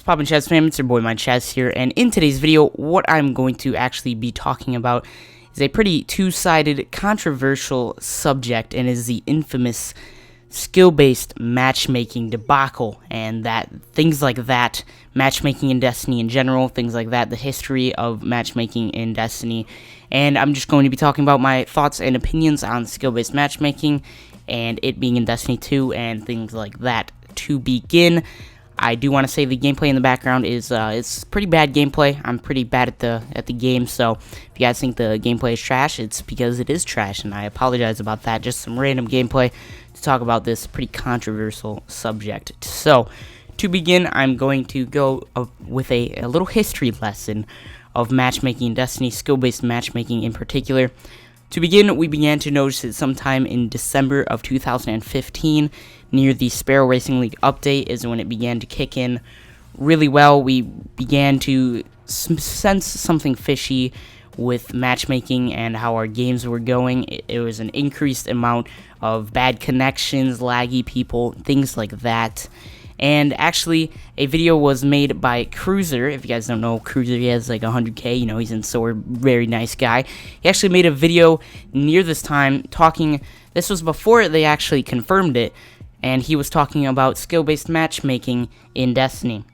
What's poppin', Chaz fam? It's your boy MindShaz here, and in today's video, what I'm going to actually be talking about is a pretty two-sided, controversial subject, and is the infamous skill-based matchmaking debacle, and things like that, matchmaking in Destiny in general, things like that, the history of matchmaking in Destiny, and I'm just going to be talking about my thoughts and opinions on skill-based matchmaking, and it being in Destiny 2, and things like that. To begin, I do want to say the gameplay in the background is it's pretty bad gameplay. I'm pretty bad at the game, so if you guys think the gameplay is trash, it's because it is trash, and I apologize about that. Just some random gameplay to talk about this pretty controversial subject. So, to begin, I'm going to go with a little history lesson of matchmaking in Destiny, skill-based matchmaking in particular. To begin, we began to notice it sometime in December of 2015, near the Sparrow Racing League update is when it began to kick in really well. We began to sense something fishy with matchmaking and how our games were going. It was an increased amount of bad connections, laggy people, things like that. And actually, a video was made by Cruiser. If you guys don't know Cruiser, he has like 100k, you know, he's in Sword, very nice guy. He actually made a video near this time talking, this was before they actually confirmed it, and he was talking about skill-based matchmaking in Destiny.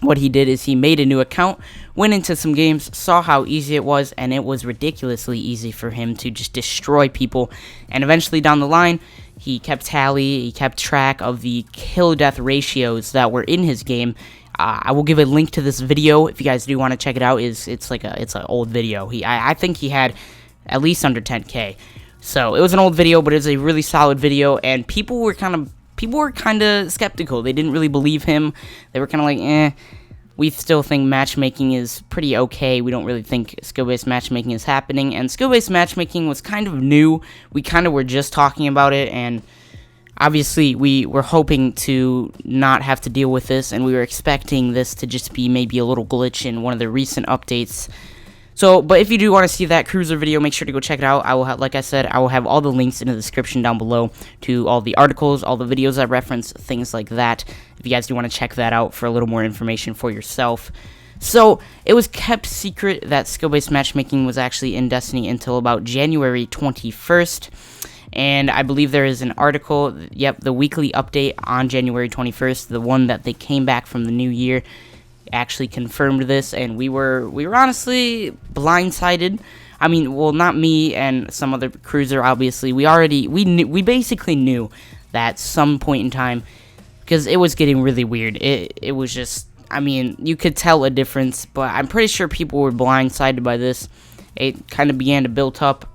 What he did is he made a new account, went into some games, saw how easy it was, and it was ridiculously easy for him to just destroy people. And eventually down the line, he kept tally, he kept track of the kill-death ratios that were in his game. I will give a link to this video if you guys do want to check it out. It's an old video. I think he had at least under 10k. So it was an old video, but it was a really solid video, and people were kind of skeptical. They didn't really believe him. They were kind of like, we still think matchmaking is pretty okay. We don't really think skill-based matchmaking is happening. And skill-based matchmaking was kind of new. We kind of were just talking about it, and obviously we were hoping to not have to deal with this, and we were expecting this to just be maybe a little glitch in one of the recent updates. So, but if you do want to see that Cruiser video, make sure to go check it out. I will have, like I said, I will have all the links in the description down below to all the articles, all the videos I reference, things like that. If you guys do want to check that out for a little more information for yourself. So, it was kept secret that skill-based matchmaking was actually in Destiny until about January 21st. And I believe there is an article, yep, the weekly update on January 21st, the one that they came back from the new year, actually confirmed this, and we were honestly blindsided. I mean, well, not me and some other Cruiser, obviously. We basically knew that some point in time, because it was getting really weird. It was just, I mean, you could tell a difference, but I'm pretty sure people were blindsided by this. It kind of began to build up.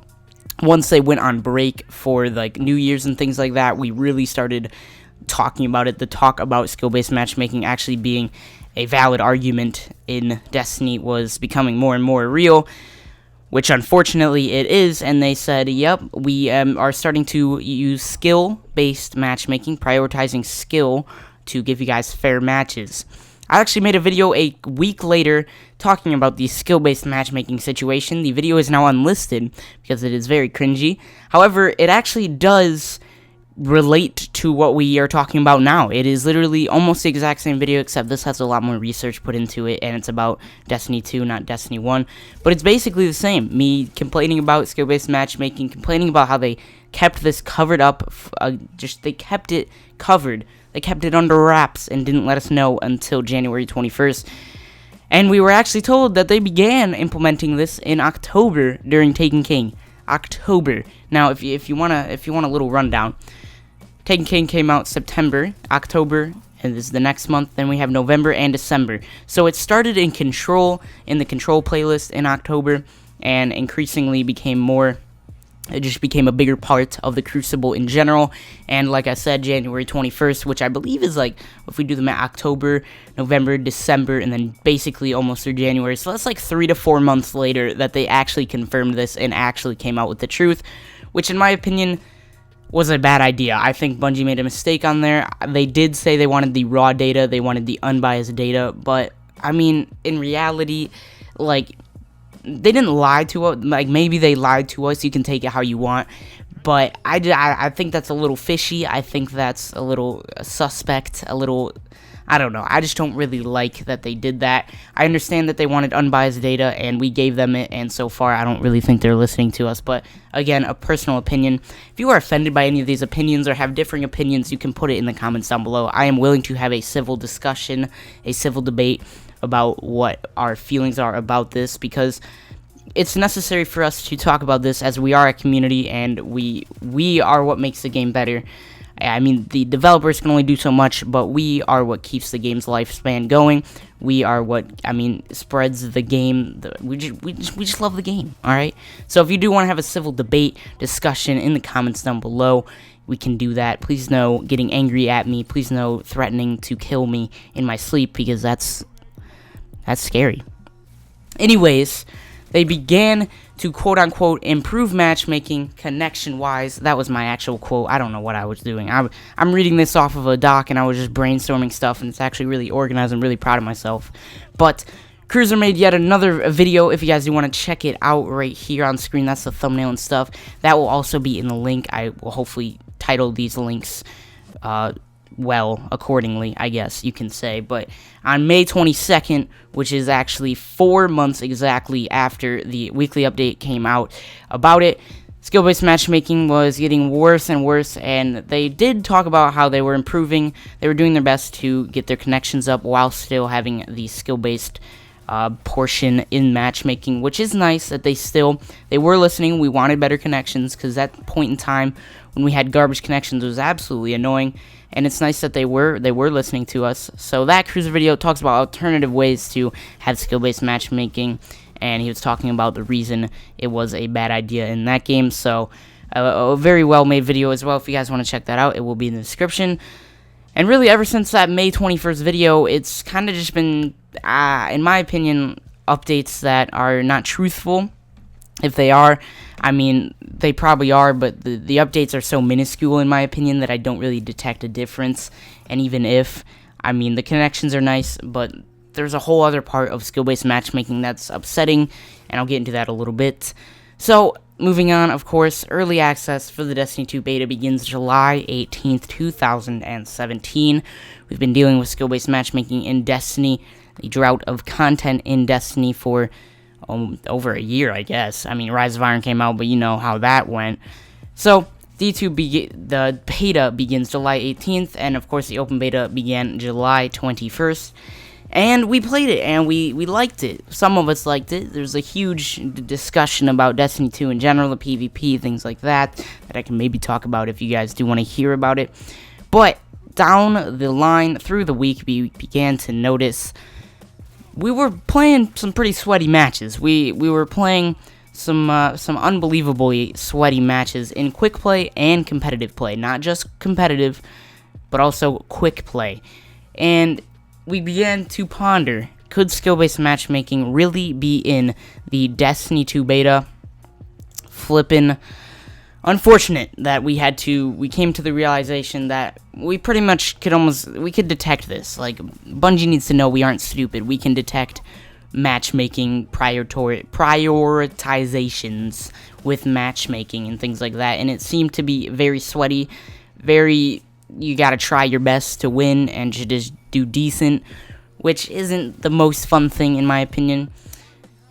Once they went on break for like New Year's and things like that, we really started talking about it. The talk about skill-based matchmaking actually being a valid argument in Destiny was becoming more and more real, which unfortunately it is, and they said, yep, we are starting to use skill-based matchmaking, prioritizing skill to give you guys fair matches. I actually made a video a week later talking about the skill-based matchmaking situation. The video is now unlisted because it is very cringy. However, it actually does relate to what we are talking about now. It is literally almost the exact same video, except this has a lot more research put into it, and it's about Destiny 2, not Destiny 1. But it's basically the same. Me complaining about skill-based matchmaking, complaining about how they kept this covered up, they kept it covered. They kept it under wraps and didn't let us know until January 21st. And we were actually told that they began implementing this in October during Taken King. October. Now, if you want a little rundown, Taken King came out September, October, and this is the next month. Then we have November and December. So it started in Control, in the Control playlist in October, and increasingly became more. It just became a bigger part of the Crucible in general. And like I said, January 21st, which I believe is like, if we do the math, October, November, December, and then basically almost through January. So that's like 3 to 4 months later that they actually confirmed this and actually came out with the truth, which in my opinion was a bad idea. I think Bungie made a mistake on there. They did say they wanted the raw data, they wanted the unbiased data, but I mean, in reality, like, they didn't lie to us. Like, maybe they lied to us. You can take it how you want. But I think that's a little fishy. I think that's a little suspect, a little I don't know. I just don't really like that they did that. I understand that they wanted unbiased data, and we gave them it, and so far I don't really think they're listening to us. But again, a personal opinion. If you are offended by any of these opinions or have differing opinions, you can put it in the comments down below. I am willing to have a civil discussion, a civil debate about what our feelings are about this, because it's necessary for us to talk about this, as we are a community, and we are what makes the game better. I mean, the developers can only do so much, but we are what keeps the game's lifespan going. We are what, I mean, spreads the game. We just love the game, alright? So if you do want to have a civil debate, discussion in the comments down below, we can do that. Please no getting angry at me. Please no threatening to kill me in my sleep, because that's scary. Anyways, they began to quote-unquote improve matchmaking connection-wise. That was my actual quote. I don't know what I was doing. I'm reading this off of a doc, and I was just brainstorming stuff, and it's actually really organized. I'm really proud of myself. But Cruiser made yet another video. If you guys do want to check it out right here on screen, that's the thumbnail and stuff. That will also be in the link. I will hopefully title these links well, accordingly, I guess you can say. But on May 22nd, which is actually 4 months exactly after the weekly update came out about it, skill-based matchmaking was getting worse and worse, and they did talk about how they were improving. They were doing their best to get their connections up while still having the skill-based portion in matchmaking, which is nice that they were listening. We wanted better connections, because that point in time when we had garbage connections was absolutely annoying, and it's nice that they were listening to us. So that Cruiser video talks about alternative ways to have skill-based matchmaking, and he was talking about the reason it was a bad idea in that game. So a very well made video as well. If you guys want to check that out, it will be in the description. And really, ever since that May 21st video, it's kind of just been, in my opinion, updates that are not truthful. If they are, I mean, they probably are, but the updates are so minuscule, in my opinion, that I don't really detect a difference. And even if, I mean, the connections are nice, but there's a whole other part of skill-based matchmaking that's upsetting, and I'll get into that a little bit. So, moving on, of course, early access for the Destiny 2 beta begins July 18th, 2017. We've been dealing with skill-based matchmaking in Destiny, the drought of content in Destiny for over a year, I guess. I mean, Rise of Iron came out, but you know how that went. So, the beta begins July 18th, and of course the open beta began July 21st. And we played it, and we liked it. Some of us liked it. There's a huge discussion about Destiny 2 in general, the PvP, things like that I can maybe talk about if you guys do want to hear about it. But down the line, through the week, we began to notice we were playing some pretty sweaty matches. We were playing some unbelievably sweaty matches in quick play and competitive play. Not just competitive, but also quick play. And we began to ponder, could skill-based matchmaking really be in the Destiny 2 beta? Flippin' unfortunate that we came to the realization that we pretty much we could detect this. Like, Bungie needs to know we aren't stupid. We can detect matchmaking prioritizations with matchmaking and things like that, and it seemed to be very sweaty, you gotta try your best to win and to just do decent, which isn't the most fun thing in my opinion.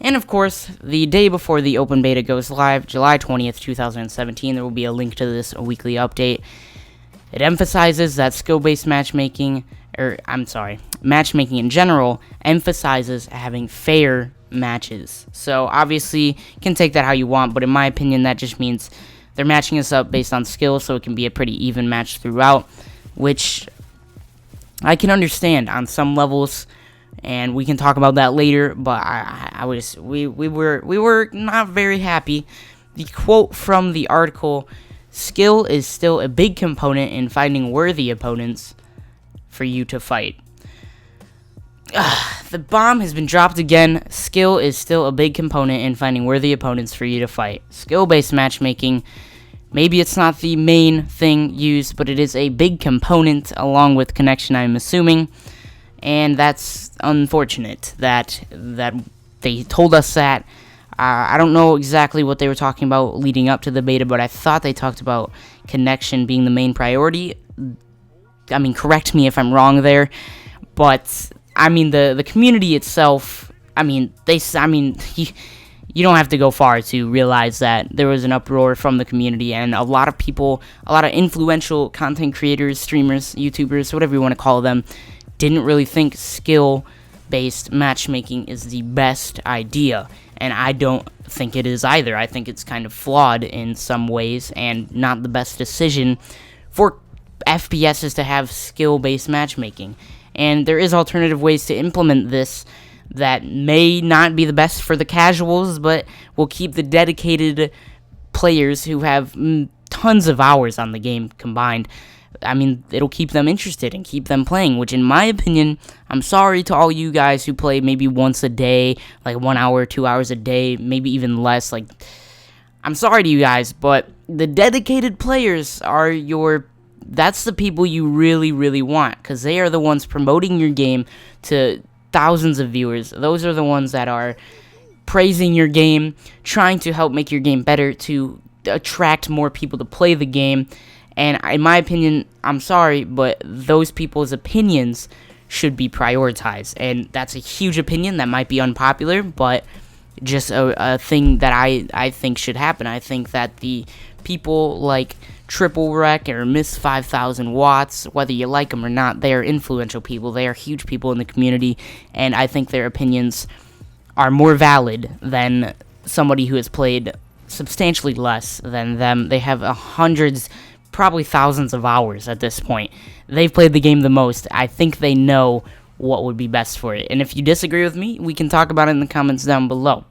And of course, the day before the open beta goes live, July 20th, 2017, there will be a link to this weekly update. It emphasizes that skill-based matchmaking, matchmaking in general, emphasizes having fair matches. So obviously, you can take that how you want, but in my opinion, that just means they're matching us up based on skill, so it can be a pretty even match throughout, which I can understand on some levels, and we can talk about that later. But we were not very happy. The quote from the article: "Skill is still a big component in finding worthy opponents for you to fight." The bomb has been dropped again. Skill is still a big component in finding worthy opponents for you to fight. Skill-based matchmaking, maybe it's not the main thing used, but it is a big component along with connection, I'm assuming. And that's unfortunate that they told us that. I don't know exactly what they were talking about leading up to the beta, but I thought they talked about connection being the main priority. I mean, correct me if I'm wrong there. But I mean, the community itself, I mean, you don't have to go far to realize that there was an uproar from the community, and a lot of people, a lot of influential content creators, streamers, YouTubers, whatever you want to call them, didn't really think skill-based matchmaking is the best idea. And I don't think it is either. I think it's kind of flawed in some ways and not the best decision for FPSs to have skill-based matchmaking. And there is alternative ways to implement this that may not be the best for the casuals, but will keep the dedicated players who have tons of hours on the game combined. I mean, it'll keep them interested and keep them playing, which in my opinion, I'm sorry to all you guys who play maybe once a day, like 1 hour, 2 hours a day, maybe even less. Like, I'm sorry to you guys, but the dedicated players are that's the people you really, really want, because they are the ones promoting your game to thousands of viewers. Those are the ones that are praising your game, trying to help make your game better, to attract more people to play the game. And in my opinion, I'm sorry, but those people's opinions should be prioritized. And that's a huge opinion that might be unpopular, but just a thing that I think should happen. I think that the people like Triple Wreck or Miss 5000 Watts, whether you like them or not, they are influential people. They are huge people in the community, and I think their opinions are more valid than somebody who has played substantially less than them. They have hundreds, probably thousands of hours at this point. They've played the game the most. I think they know what would be best for it. And if you disagree with me, we can talk about it in the comments down below.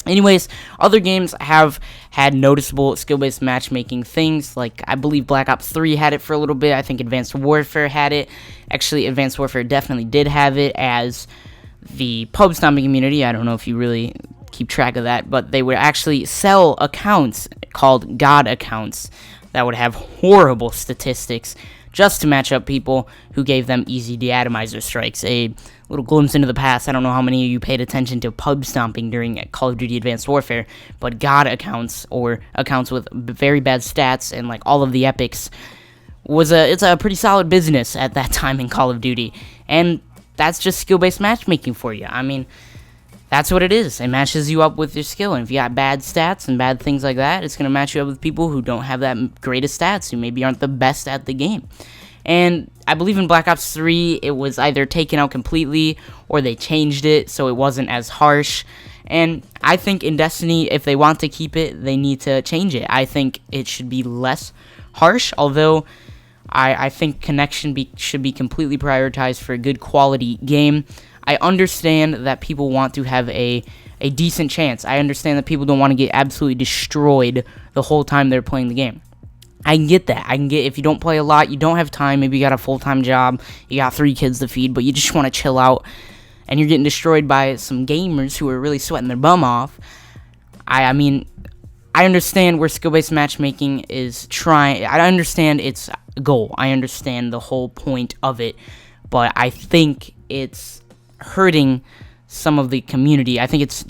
Anyways, other games have had noticeable skill-based matchmaking things, like I believe Black Ops 3 had it for a little bit. I think Advanced Warfare had it. Actually, Advanced Warfare definitely did have it, as the pub stomping community, I don't know if you really keep track of that, but they would actually sell accounts called God accounts that would have horrible statistics just to match up people who gave them easy deatomizer strikes. A little glimpse into the past. I don't know how many of you paid attention to pub stomping during Call of Duty Advanced Warfare, but God accounts, or accounts with very bad stats and like all of the epics, it's a pretty solid business at that time in Call of Duty. And that's just skill-based matchmaking for you. I mean, that's what it is. It matches you up with your skill, and if you got bad stats and bad things like that, it's going to match you up with people who don't have that greatest stats, who maybe aren't the best at the game. And I believe in Black Ops 3, it was either taken out completely, or they changed it so it wasn't as harsh. And I think in Destiny, if they want to keep it, they need to change it. I think it should be less harsh, although I think connection should be completely prioritized for a good quality game. I understand that people want to have a decent chance. I understand that people don't want to get absolutely destroyed the whole time they're playing the game. I can get that. I can get if you don't play a lot, you don't have time, maybe you got a full-time job, you got 3 kids to feed, but you just want to chill out, and you're getting destroyed by some gamers who are really sweating their bum off. I mean, I understand where skill-based matchmaking is trying. I understand its goal. I understand the whole point of it, but I think it's hurting some of the community. I think it's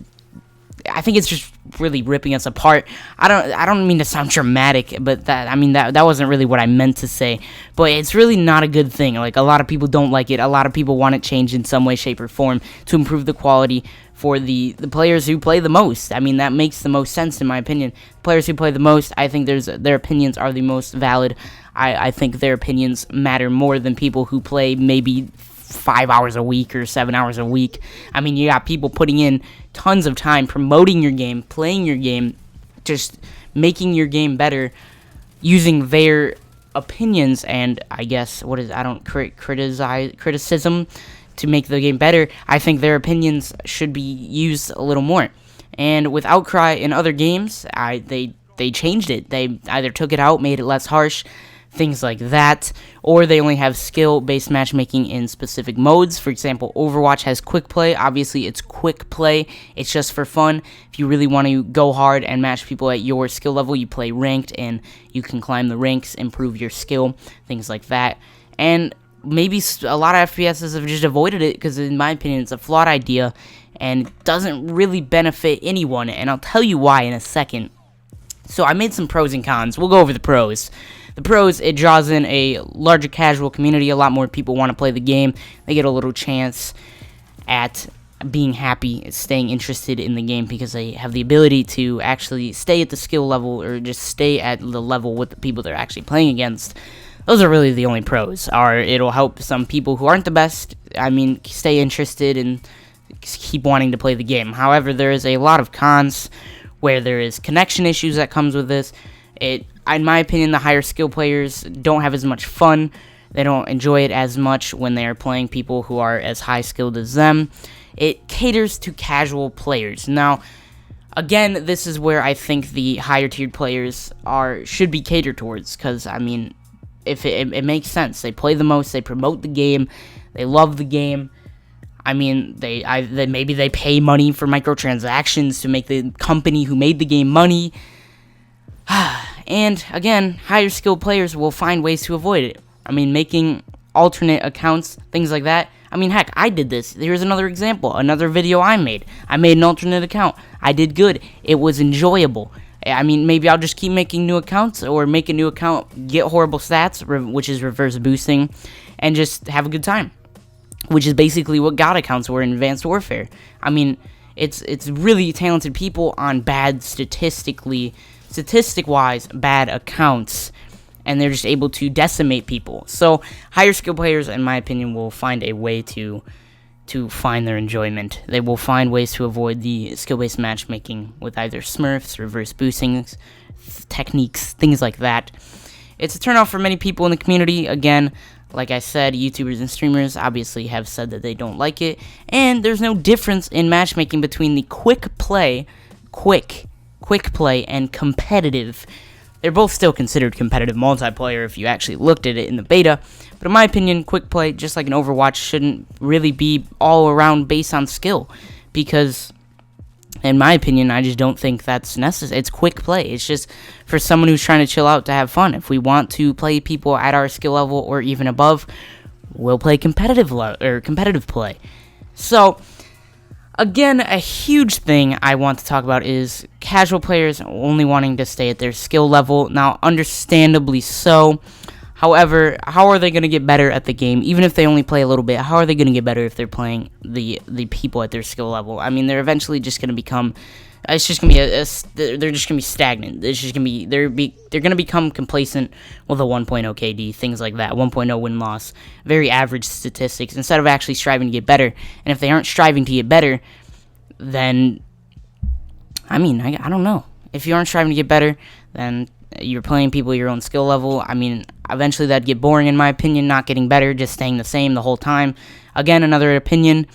just really ripping us apart. I don't mean to sound dramatic, but that wasn't really what I meant to say. But it's really not a good thing. Like, a lot of people don't like it. A lot of people want it changed in some way, shape, or form to improve the quality for the players who play the most. I mean, that makes the most sense in my opinion. Players who play the most, I think their opinions are the most valid. I think their opinions matter more than people who play maybe 5 hours a week or 7 hours a week. I mean, you got people putting in tons of time promoting your game, playing your game, just making your game better, using their opinions and criticism to make the game better. I think their opinions should be used a little more. And with Outcry in other games, they changed it. They either took it out, made it less harsh, things like that, or they only have skill-based matchmaking in specific modes. For example, Overwatch has quick play. Obviously, it's quick play. It's just for fun. If you really want to go hard and match people at your skill level, you play ranked, and you can climb the ranks, improve your skill, things like that. And maybe a lot of FPSs have just avoided it because, in my opinion, it's a flawed idea and doesn't really benefit anyone, and I'll tell you why in a second. So I made some pros and cons. We'll go over the pros. the pros, it draws in a larger casual community. A lot more people want to play the game. They get a little chance at being happy, staying interested in the game, because they have the ability to actually stay at the skill level, or just stay at the level with the people they're actually playing against. Those are really the only pros. It'll help some people who aren't the best, stay interested and keep wanting to play the game. However, there is a lot of cons, where there is connection issues that comes with this. In my opinion, the higher skill players don't have as much fun. They don't enjoy it as much when they are playing people who are as high skilled as them. It caters to casual players. Now, again, this is where I think the higher tiered players should be catered towards, because if it makes sense. They play the most. They promote the game. They love the game. Maybe they pay money for microtransactions to make the company who made the game money. And again, higher skilled players will find ways to avoid it. Making alternate accounts, things like that. Heck, I did this. Here's another example, another video I made. I made an alternate account. I did good. It was enjoyable. Maybe I'll just keep making new accounts, or make a new account, get horrible stats, which is reverse boosting, and just have a good time, which is basically what God accounts were in Advanced Warfare. It's really talented people on bad statistic-wise, bad accounts, and they're just able to decimate people. So higher skill players, in my opinion, will find a way to find their enjoyment. They will find ways to avoid the skill-based matchmaking with either smurfs, reverse boosting techniques, things like that. It's a turnoff for many people in the community. Again, like I said, YouTubers and streamers obviously have said that they don't like it, and there's no difference in matchmaking between the quick play, and competitive. They're both still considered competitive multiplayer if you actually looked at it in the beta, but in my opinion, quick play, just like an Overwatch, shouldn't really be all around based on skill, because in my opinion, I just don't think that's necessary. It's quick play. It's just for someone who's trying to chill out to have fun. If we want to play people at our skill level or even above, we'll play competitive play. So again, a huge thing I want to talk about is casual players only wanting to stay at their skill level. Now, understandably so. However, how are they going to get better at the game? Even if they only play a little bit, how are they going to get better if they're playing the people at their skill level? They're eventually just going to become... It's just going to be they're just going to be stagnant. It's just going to be... They're going to become complacent with a 1.0 KD, things like that. 1.0 win-loss. Very average statistics, instead of actually striving to get better. And if they aren't striving to get better, then... I don't know. If you aren't striving to get better, then you're playing people at your own skill level. Eventually that'd get boring, in my opinion, not getting better, just staying the same the whole time. Again, another opinion.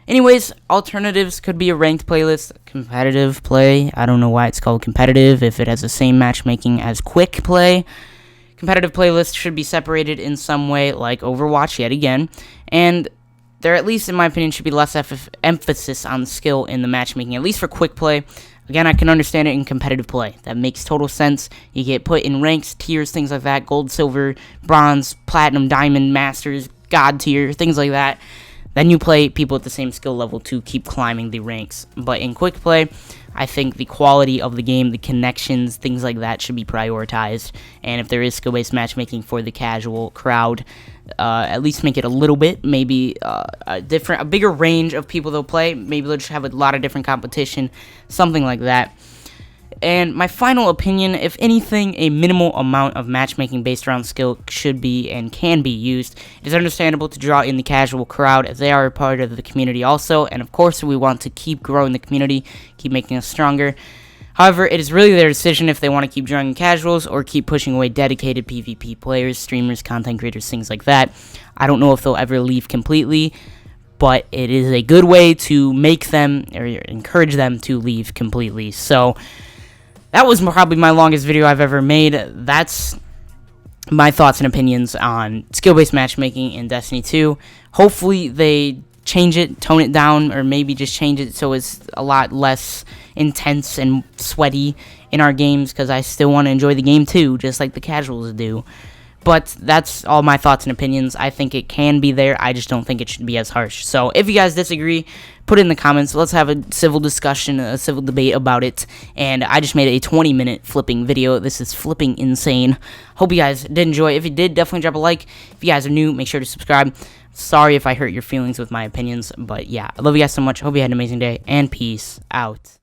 Anyways, alternatives could be a ranked playlist, competitive play. I don't know why it's called competitive if it has the same matchmaking as quick play. Competitive playlists should be separated in some way, like Overwatch yet again. And there, at least in my opinion, should be less emphasis on skill in the matchmaking, at least for quick play. Again, I can understand it in competitive play. That makes total sense. You get put in ranks, tiers, things like that. Gold, silver, bronze, platinum, diamond, masters, god tier, things like that. Then you play people at the same skill level to keep climbing the ranks. But in quick play, I think the quality of the game, the connections, things like that should be prioritized. And if there is skill-based matchmaking for the casual crowd, at least make it a little bit, maybe a bigger range of people they'll play. Maybe they'll just have a lot of different competition, something like that. And my final opinion, if anything, a minimal amount of matchmaking based around skill should be and can be used. It is understandable to draw in the casual crowd, as they are a part of the community also, and of course we want to keep growing the community, keep making us stronger. However, it is really their decision if they want to keep drawing casuals or keep pushing away dedicated PvP players, streamers, content creators, things like that. I don't know if they'll ever leave completely, but it is a good way to make them, or encourage them to leave completely. So that was probably my longest video I've ever made. That's my thoughts and opinions on skill-based matchmaking in Destiny 2. Hopefully they change it, tone it down, or maybe just change it so it's a lot less intense and sweaty in our games, because I still want to enjoy the game too, just like the casuals do. But that's all my thoughts and opinions. I think it can be there. I just don't think it should be as harsh. So if you guys disagree, put it in the comments. Let's have a civil discussion, a civil debate about it. And I just made a 20-minute flipping video. This is flipping insane. Hope you guys did enjoy. If you did, definitely drop a like. If you guys are new, make sure to subscribe. Sorry if I hurt your feelings with my opinions. But yeah, I love you guys so much. Hope you had an amazing day. And peace out.